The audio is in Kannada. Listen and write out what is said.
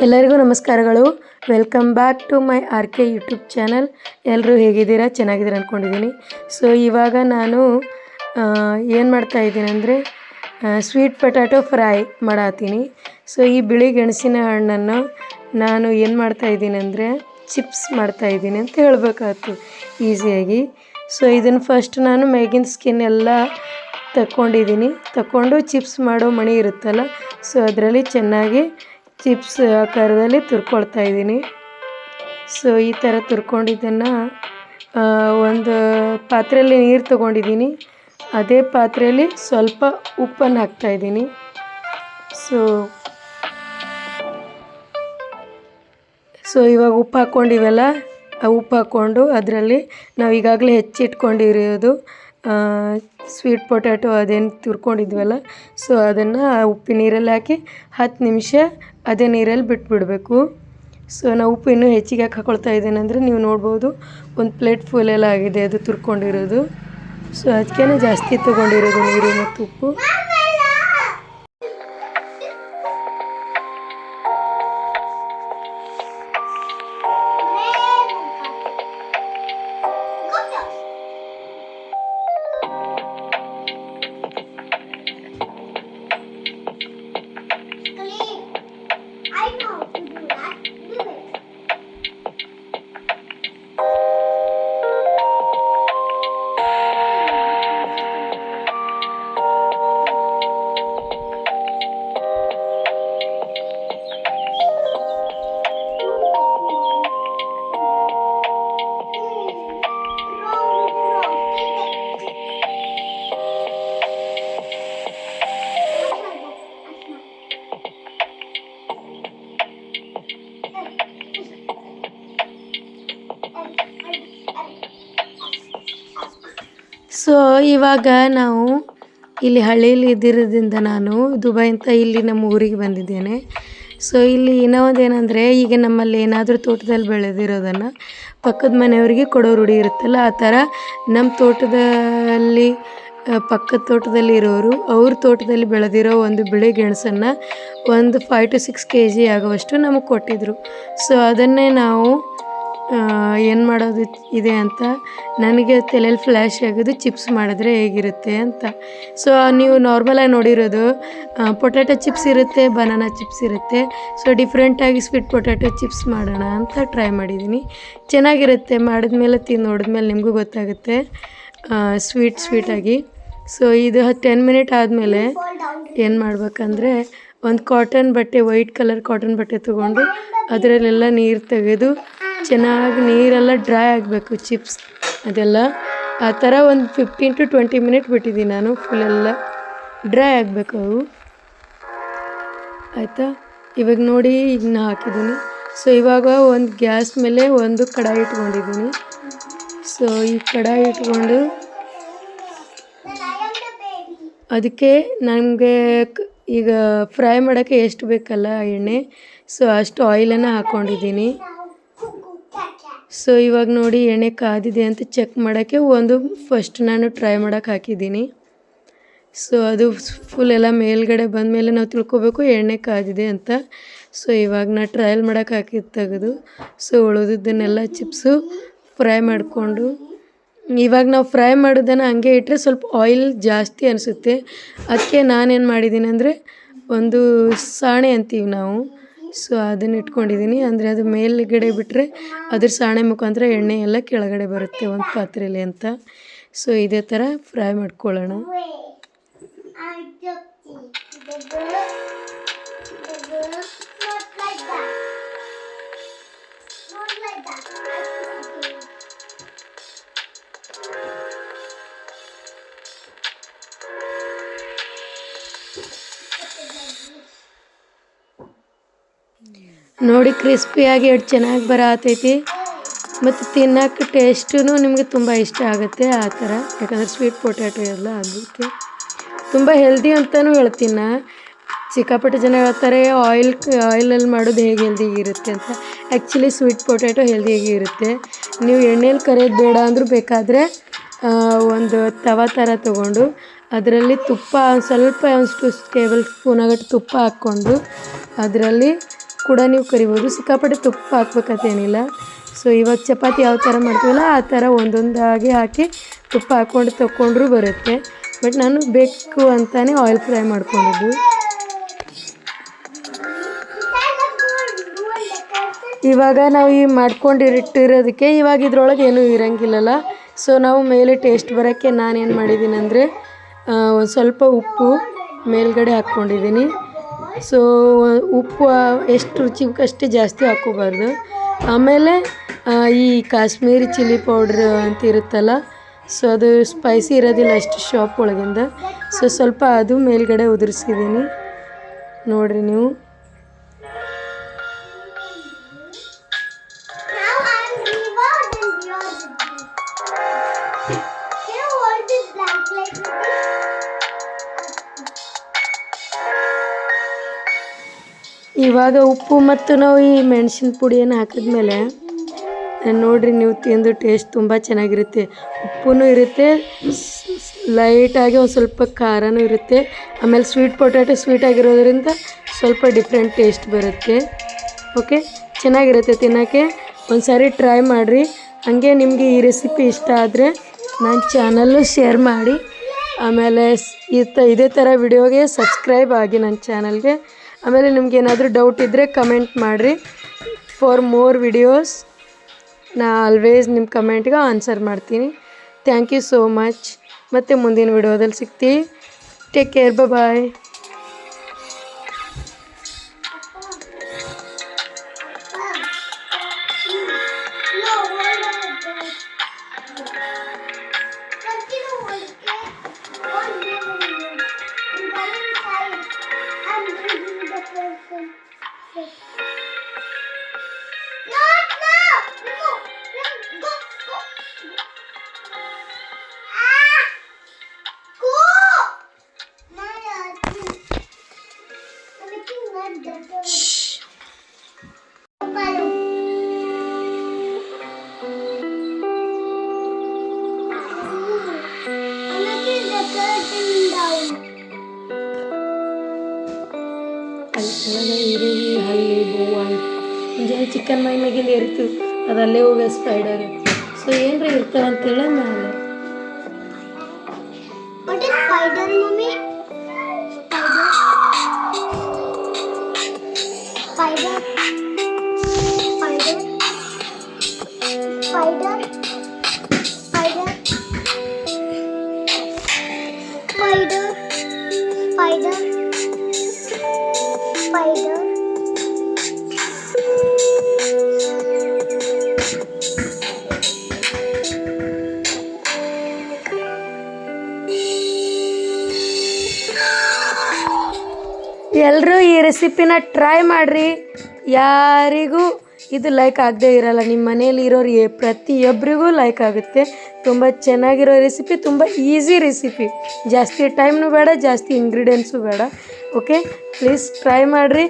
ಎಲ್ಲರಿಗೂ ನಮಸ್ಕಾರಗಳು. Welcome back to my R K YouTube channel. ಎಲ್ಲರೂ ಹೇಗಿದ್ದೀರಾ? ಚೆನ್ನಾಗಿದ್ದೀರಾ ಅಂದ್ಕೊಂಡಿದ್ದೀನಿ. ಸೊ ಇವಾಗ ನಾನು ಏನು ಮಾಡ್ತಾಯಿದ್ದೀನಿ ಅಂದರೆ ಸ್ವೀಟ್ ಪೊಟ್ಯಾಟೊ ಫ್ರೈ ಮಾಡತ್ತೀನಿ. ಸೊ ಈ ಬಿಳಿ ಗೆಣಸಿನ ಹಣ್ಣನ್ನು ನಾನು ಏನು ಮಾಡ್ತಾಯಿದ್ದೀನಿ ಅಂದರೆ ಚಿಪ್ಸ್ ಮಾಡ್ತಾಯಿದ್ದೀನಿ ಅಂತ ಹೇಳಬೇಕಾಯ್ತು ಈಸಿಯಾಗಿ. ಸೊ ಇದನ್ನು ಫಸ್ಟ್ ನಾನು ಮೇಗಿನ ಸ್ಕಿನ್ ಎಲ್ಲ ತಗೊಂಡು ಚಿಪ್ಸ್ ಮಾಡೋ ಮಣಿ ಇರುತ್ತಲ್ಲ, ಸೊ ಅದರಲ್ಲಿ ಚೆನ್ನಾಗಿ ಚಿಪ್ಸ್ ಆಕಾರದಲ್ಲಿ ತುರ್ಕೊಳ್ತಾ ಇದ್ದೀನಿ. ಸೊ ಈ ಥರ ತುರ್ಕೊಂಡಿದ್ದನ್ನು ಒಂದು ಪಾತ್ರೆಯಲ್ಲಿ ನೀರು ತೊಗೊಂಡಿದ್ದೀನಿ. ಅದೇ ಪಾತ್ರೆಯಲ್ಲಿ ಸ್ವಲ್ಪ ಉಪ್ಪನ್ನು ಹಾಕ್ತಾಯಿದ್ದೀನಿ. ಸೊ ಇವಾಗ ಉಪ್ಪು ಹಾಕ್ಕೊಂಡಿವಲ್ಲ, ಆ ಉಪ್ಪು ಹಾಕ್ಕೊಂಡು ಅದರಲ್ಲಿ ನಾವು ಈಗಾಗಲೇ ಹೆಚ್ಚಿಟ್ಕೊಂಡಿರೋದು ಸ್ವೀಟ್ ಪೊಟ್ಯಾಟೊ ಅದೇನು ತುರ್ಕೊಂಡಿದ್ವಲ್ಲ, ಸೊ ಅದನ್ನು ಉಪ್ಪಿನ ನೀರಲ್ಲಿ ಹಾಕಿ 10 ನಿಮಿಷ ಅದೇ ನೀರಲ್ಲಿ ಬಿಟ್ಬಿಡಬೇಕು. ಸೊ ನಾವು ಉಪ್ಪು ಇನ್ನೂ ಹೆಚ್ಚಿಗೆ ಹಾಕ್ಕೊಳ್ತಾ ಇದ್ದೇನೆ ಅಂದರೆ ನೀವು ನೋಡ್ಬೋದು ಒಂದು ಪ್ಲೇಟ್ ಫುಲ್ಲೆಲ್ಲ ಆಗಿದೆ ಅದು ತುರ್ಕೊಂಡಿರೋದು. ಸೊ ಅದಕ್ಕೆ ಜಾಸ್ತಿ ತೊಗೊಂಡಿರೋದು ನೀರು ಮತ್ತು ಉಪ್ಪು. ಸೊ ಇವಾಗ ನಾವು ಇಲ್ಲಿ ಹಳ್ಳಿಯಲ್ಲಿ ಇದ್ದಿರೋದ್ರಿಂದ ನಾನು ದುಬೈ ಅಂತ ಇಲ್ಲಿ ನಮ್ಮ ಊರಿಗೆ ಬಂದಿದ್ದೇನೆ. ಸೊ ಇಲ್ಲಿ ಇನ್ನೂ ಒಂದು ಏನಂದರೆ, ಈಗ ನಮ್ಮಲ್ಲಿ ಏನಾದರೂ ತೋಟದಲ್ಲಿ ಬೆಳೆದಿರೋದನ್ನು ಪಕ್ಕದ ಮನೆಯವರಿಗೆ ಕೊಡೋ ರೂಢಿ ಇರುತ್ತಲ್ಲ, ಆ ಥರ ನಮ್ಮ ತೋಟದಲ್ಲಿ ಪಕ್ಕದ ತೋಟದಲ್ಲಿ ಇರೋರು ಅವ್ರ ತೋಟದಲ್ಲಿ ಬೆಳೆದಿರೋ ಒಂದು ಬಿಳಿ ಗೆಣಸನ್ನು ಒಂದು 5 to 6 kg ಆಗುವಷ್ಟು ನಮಗೆ ಕೊಟ್ಟಿದ್ದರು. ಸೊ ಅದನ್ನೇ ನಾವು ಏನು ಮಾಡೋದು ಇದೆ ಅಂತ ನನಗೆ ತಲೆಯಲ್ಲಿ ಫ್ಲ್ಯಾಶ್ ಆಗೋದು, ಚಿಪ್ಸ್ ಮಾಡಿದ್ರೆ ಹೇಗಿರುತ್ತೆ ಅಂತ. ಸೊ ನೀವು ನಾರ್ಮಲಾಗಿ ನೋಡಿರೋದು ಪೊಟ್ಯಾಟೊ ಚಿಪ್ಸ್ ಇರುತ್ತೆ, ಬನಾನಾ ಚಿಪ್ಸ್ ಇರುತ್ತೆ. ಸೊ ಡಿಫ್ರೆಂಟಾಗಿ ಸ್ವೀಟ್ ಪೊಟ್ಯಾಟೊ ಚಿಪ್ಸ್ ಮಾಡೋಣ ಅಂತ ಟ್ರೈ ಮಾಡಿದ್ದೀನಿ. ಚೆನ್ನಾಗಿರುತ್ತೆ. ಮಾಡಿದ್ಮೇಲೆ ತಿಂದು ನೋಡಿದ್ಮೇಲೆ ನಿಮಗೂ ಗೊತ್ತಾಗುತ್ತೆ ಸ್ವೀಟಾಗಿ. ಸೊ ಇದು 10 ಮಿನಿಟ್ ಆದಮೇಲೆ ಏನು ಮಾಡ್ಬೇಕಂದ್ರೆ, ಒಂದು ಕಾಟನ್ ಬಟ್ಟೆ, ವೈಟ್ ಕಲರ್ ಕಾಟನ್ ಬಟ್ಟೆ ತೊಗೊಂಡು ಅದರಲ್ಲೆಲ್ಲ ನೀರು ತೆಗೆದು ಚೆನ್ನಾಗಿ ನೀರೆಲ್ಲ ಡ್ರೈ ಆಗಬೇಕು ಚಿಪ್ಸ್ ಅದೆಲ್ಲ. ಆ ಥರ ಒಂದು 15 to 20 ಮಿನಿಟ್ ಬಿಟ್ಟಿದ್ದೀನಿ ನಾನು. ಫುಲ್ಲೆಲ್ಲ ಡ್ರೈ ಆಗಬೇಕು ಅವು, ಆಯಿತಾ. ಇವಾಗ ನೋಡಿ ಈಗ ನಾನು ಹಾಕಿದ್ದೀನಿ. ಸೊ ಇವಾಗ ಒಂದು ಗ್ಯಾಸ್ ಮೇಲೆ ಒಂದು ಕಡಾಯಿ ಇಟ್ಕೊಂಡಿದ್ದೀನಿ. ಸೊ ಈ ಕಡಾಯಿ ಇಟ್ಕೊಂಡು ಅದಕ್ಕೆ ನಮಗೆ ಈಗ ಫ್ರೈ ಮಾಡೋಕ್ಕೆ ಎಷ್ಟು ಬೇಕಲ್ಲ ಎಣ್ಣೆ, ಸೊ ಅಷ್ಟು ಆಯಿಲನ್ನು ಹಾಕ್ಕೊಂಡಿದ್ದೀನಿ. ಸೊ ಇವಾಗ ನೋಡಿ ಎಣ್ಣೆ ಕಾದಿದೆ ಅಂತ ಚೆಕ್ ಮಾಡೋಕ್ಕೆ ಫಸ್ಟ್ ನಾನು ಟ್ರೈ ಮಾಡೋಕ್ಕೆ ಹಾಕಿದ್ದೀನಿ. ಸೊ ಅದು ಫುಲ್ ಎಲ್ಲ ಮೇಲ್ಗಡೆ ಬಂದಮೇಲೆ ನಾವು ತಿಳ್ಕೊಬೇಕು ಎಣ್ಣೆ ಕಾದಿದೆ ಅಂತ. ಸೊ ಇವಾಗ ನಾನು ಟ್ರಯಲ್ ಮಾಡೋಕ್ಕೆ ಹಾಕಿದ್ದು ತೆಗೆದು, ಸೊ ಉಳಿದಿದ್ದನ್ನೆಲ್ಲ ಚಿಪ್ಸು ಫ್ರೈ ಮಾಡಿಕೊಂಡು, ಇವಾಗ ನಾವು ಫ್ರೈ ಮಾಡೋದನ್ನು ಹಂಗೆ ಇಟ್ಟರೆ ಸ್ವಲ್ಪ ಆಯಿಲ್ ಜಾಸ್ತಿ ಅನಿಸುತ್ತೆ. ಅದಕ್ಕೆ ನಾನೇನು ಮಾಡಿದ್ದೀನಿ ಅಂದರೆ, ಒಂದು ಸಾಣೆ ಅಂತೀವಿ ನಾವು, ಸೊ ಅದನ್ನು ಇಟ್ಕೊಂಡಿದ್ದೀನಿ. ಅಂದರೆ ಅದು ಮೇಲ್ಗಡೆ ಬಿಟ್ಟರೆ ಅದ್ರ ಸಾಣೆ ಮುಖಾಂತರ ಎಣ್ಣೆ ಎಲ್ಲ ಕೆಳಗಡೆ ಬರುತ್ತೆ ಒಂದು ಪಾತ್ರೆಯಲ್ಲಿ ಅಂತ. ಸೊ ಇದೇ ಥರ ಫ್ರೈ ಮಾಡ್ಕೊಳ್ಳೋಣ. ನೋಡಿ ಕ್ರಿಸ್ಪಿಯಾಗಿ ಎಷ್ಟು ಚೆನ್ನಾಗಿ ಬರತೈತಿ, ಮತ್ತು ತಿನ್ನೋಕ್ಕೆ ಟೇಸ್ಟೂ ನಿಮಗೆ ತುಂಬ ಇಷ್ಟ ಆಗುತ್ತೆ ಆ ಥರ. ಯಾಕಂದರೆ ಸ್ವೀಟ್ ಪೊಟ್ಯಾಟೊ ಎಲ್ಲ ಅದಕ್ಕೆ ತುಂಬ ಹೆಲ್ದಿ ಅಂತಲೂ ಹೇಳ್ತೀನಿ ನಾನು. ಸಿಕ್ಕಾಪಟ್ಟೆ ಜನ ಹೇಳ್ತಾರೆ ಆಯಿಲಲ್ಲಿ ಮಾಡೋದು ಹೇಗೆ ಹೆಲ್ದಿಗಿರುತ್ತೆ ಅಂತ. ಆ್ಯಕ್ಚುಲಿ ಸ್ವೀಟ್ ಪೊಟ್ಯಾಟೊ ಹೆಲ್ದಿಯಾಗಿ ಇರುತ್ತೆ. ನೀವು ಎಣ್ಣೆಲಿ ಕರಿಯೋದು ಬೇಡ ಅಂದರೂ ಬೇಕಾದರೆ ಒಂದು ತವಾ ಥರ ತೊಗೊಂಡು ಅದರಲ್ಲಿ ತುಪ್ಪ ಸ್ವಲ್ಪ 1 ಟೇಬಲ್ ಸ್ಪೂನ್ ಆಗೋಷ್ಟು ತುಪ್ಪ ಹಾಕ್ಕೊಂಡು ಅದರಲ್ಲಿ ಕೂಡ ನೀವು ಕರಿಬೋದು. ಸಿಕ್ಕಾಪಟ್ಟೆ ತುಪ್ಪ ಹಾಕ್ಬೇಕಂತೇನಿಲ್ಲ. ಸೊ ಇವಾಗ ಚಪಾತಿ ಯಾವ ಥರ ಮಾಡ್ತೀವಲ್ಲ ಆ ಥರ ಒಂದೊಂದಾಗಿ ಹಾಕಿ ತುಪ್ಪ ಹಾಕ್ಕೊಂಡು ತಗೊಂಡ್ರೂ ಬರುತ್ತೆ. ಬಟ್ ನಾನು ಬೇಕು ಅಂತಲೇ ಆಯಿಲ್ ಫ್ರೈ ಮಾಡ್ಕೊಂಡಿದ್ದು. ಇವಾಗ ನಾವು ಈ ಮಾಡ್ಕೊಂಡಿಟ್ಟಿರೋದಕ್ಕೆ ಇವಾಗ ಇದ್ರೊಳಗೆ ಏನೂ ಇರೋಂಗಿಲ್ಲಲ್ಲ. ಸೊ ನಾವು ಮೇಲೆ ಟೇಸ್ಟ್ ಬರೋಕ್ಕೆ ನಾನೇನು ಮಾಡಿದ್ದೀನಿ ಅಂದರೆ ಒಂದು ಸ್ವಲ್ಪ ಉಪ್ಪು ಮೇಲ್ಗಡೆ ಹಾಕ್ಕೊಂಡಿದ್ದೀನಿ. ಸೊ ಉಪ್ಪು ಎಷ್ಟು ರುಚಿಗಷ್ಟೇ ಜಾಸ್ತಿ ಹಾಕ್ಕೋಬಾರ್ದು. ಆಮೇಲೆ ಈ ಕಾಶ್ಮೀರಿ ಚಿಲ್ಲಿ ಪೌಡ್ರ್ ಅಂತ ಇರುತ್ತಲ್ಲ, ಸೊ ಅದು ಸ್ಪೈಸಿ ಇರೋದಿಲ್ಲ ಅಷ್ಟು ಶಾಪ್ ಒಳಗಿಂದ. ಸೊ ಸ್ವಲ್ಪ ಅದು ಮೇಲ್ಗಡೆ ಉದುರಿಸಿದ್ದೀನಿ ನೋಡಿರಿ ನೀವು. ಇವಾಗ ಉಪ್ಪು ಮತ್ತು ನಾವು ಈ ಮೆಣಸಿನ ಪುಡಿಯನ್ನು ಹಾಕಿದ್ಮೇಲೆ ನೋಡಿರಿ ನೀವು ತಿಂದು ಟೇಸ್ಟ್ ತುಂಬ ಚೆನ್ನಾಗಿರುತ್ತೆ. ಉಪ್ಪೂ ಇರುತ್ತೆ, ಲೈಟಾಗಿ ಒಂದು ಸ್ವಲ್ಪ ಖಾರನೂ ಇರುತ್ತೆ. ಆಮೇಲೆ ಸ್ವೀಟ್ ಪೊಟ್ಯಾಟೊ ಸ್ವೀಟ್ ಆಗಿರೋದ್ರಿಂದ ಸ್ವಲ್ಪ ಡಿಫ್ರೆಂಟ್ ಟೇಸ್ಟ್ ಬರುತ್ತೆ. ಓಕೆ, ಚೆನ್ನಾಗಿರುತ್ತೆ ತಿನ್ನೋಕ್ಕೆ. ಒಂದು ಸಾರಿ ಟ್ರೈ ಮಾಡಿರಿ. ಹಾಗೆ ನಿಮಗೆ ಈ ರೆಸಿಪಿ ಇಷ್ಟ ಆದರೆ ನನ್ನ ಚಾನಲ್ಲು ಶೇರ್ ಮಾಡಿ. ಆಮೇಲೆ ಇದೇ ಥರ ವಿಡಿಯೋಗೆ ಸಬ್ಸ್ಕ್ರೈಬ್ ಆಗಿ ನನ್ನ ಚಾನಲ್ಗೆ. ಆಮೇಲೆ ನಿಮ್ಗೇನಾದರೂ ಡೌಟ್ ಇದ್ದರೆ ಕಮೆಂಟ್ ಮಾಡಿರಿ. ಫಾರ್ ಮೋರ್ ವಿಡಿಯೋಸ್ ನಾ ಆಲ್ವೇಸ್ ನಿಮ್ಮ ಕಮೆಂಟ್ಗೆ ಆನ್ಸರ್ ಮಾಡ್ತೀನಿ. Thank you so much. ಮತ್ತು ಮುಂದಿನ ವಿಡಿಯೋದಲ್ಲಿ ಸಿಗ್ತೀವಿ. ಟೇಕ್ ಕೇರ್, ಬಾಯ್. ಹಳ್ಳಿ ಗೋವಾ ಮುಂಜಾನೆ ಚಿಕನ್ ಮೈ ಮ್ಯಾಗಿಂದ ಏರಿತು ಅದಲ್ಲೇ ಹೋಗ ಸ್ಪೈಡರ್. ಸೊ ಏನ್ರ ಇರ್ತಾವಂತೇಳ ಮೇಲೆ ಎಲ್ಲರೂ ಈ ರೆಸಿಪಿನ ಟ್ರೈ ಮಾಡಿರಿ. ಯಾರಿಗೂ ಇದು ಲೈಕ್ ಆಗದೇ ಇರಲ್ಲ. ನಿಮ್ಮ ಮನೇಲಿ ಇರೋರು ಪ್ರತಿಯೊಬ್ಬರಿಗೂ ಲೈಕ್ ಆಗುತ್ತೆ. ತುಂಬ ಚೆನ್ನಾಗಿರೋ ರೆಸಿಪಿ, ತುಂಬ ಈಸಿ ರೆಸಿಪಿ. ಜಾಸ್ತಿ ಟೈಮ್ನೂ ಬೇಡ, ಜಾಸ್ತಿ ಇಂಗ್ರೀಡಿಯೆಂಟ್ಸು ಬೇಡ. ಓಕೆ, ಪ್ಲೀಸ್ ಟ್ರೈ ಮಾಡಿರಿ.